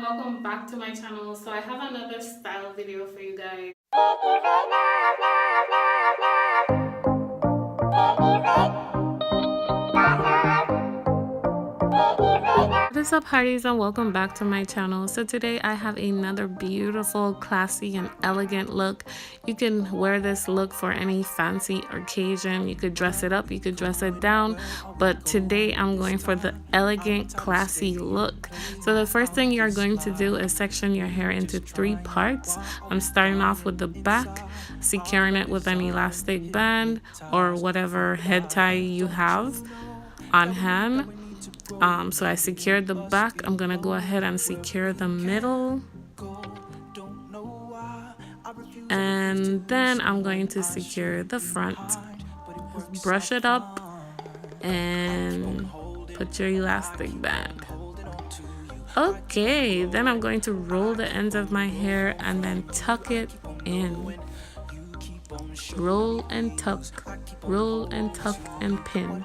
welcome back to my channel. So I have another style video for you guys. What is up, hearties, and welcome back to my channel. So today I have another beautiful, classy and elegant look. You can wear this look for any fancy occasion. You could dress it up, you could dress it down, but today I'm going for the elegant, classy look. So the first thing you're going to do is section your hair into 3 parts. I'm starting off with the back, securing it with an elastic band or whatever head tie you have on hand. So I secured the back. I'm gonna go ahead and secure the middle, and then I'm going to secure the front. Brush it up and put your elastic band. Okay, then I'm going to roll the ends of my hair and then tuck it in. Roll and tuck and pin.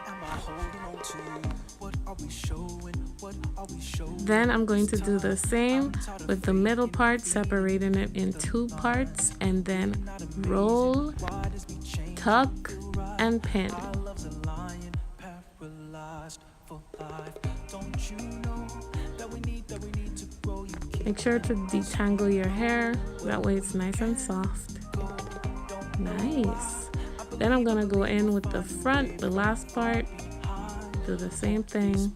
Then I'm going to do the same with the middle part, separating it in 2 parts, and then roll, tuck, and pin. Make sure to detangle your hair, that way it's nice and soft. Nice. Then I'm gonna go in with the front, the last part, do the same thing.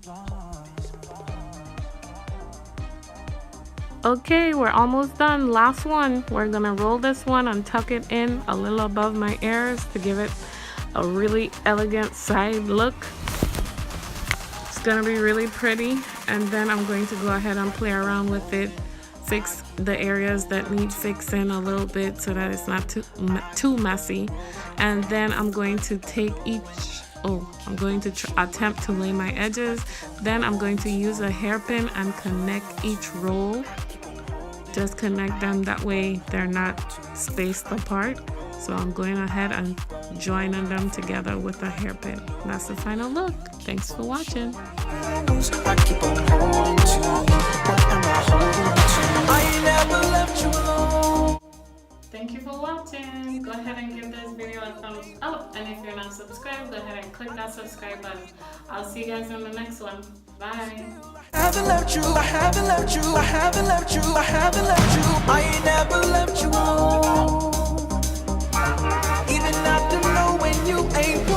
Okay, we're almost done. Last one. We're gonna roll this one and tuck it in a little above my ears to give it a really elegant side look. It's gonna be really pretty, and then I'm going to go ahead and play around with it, fix the areas that need fixing a little bit so that it's not too messy. And then I'm going to take I'm going to attempt to lay my edges. Then I'm going to use a hairpin and connect each roll. Just connect them, that way they're not spaced apart. So I'm going ahead and joining them together with a hairpin. That's the final look. Thanks for watching. Thank you for watching. Go ahead and give this video a thumbs up, and if you're not subscribed, go ahead and click that subscribe button. I'll see you guys in the next one. Bye. I haven't left you, I haven't left you, I haven't left you, I haven't left you. I ain't never left you alone. Even after knowing you ain't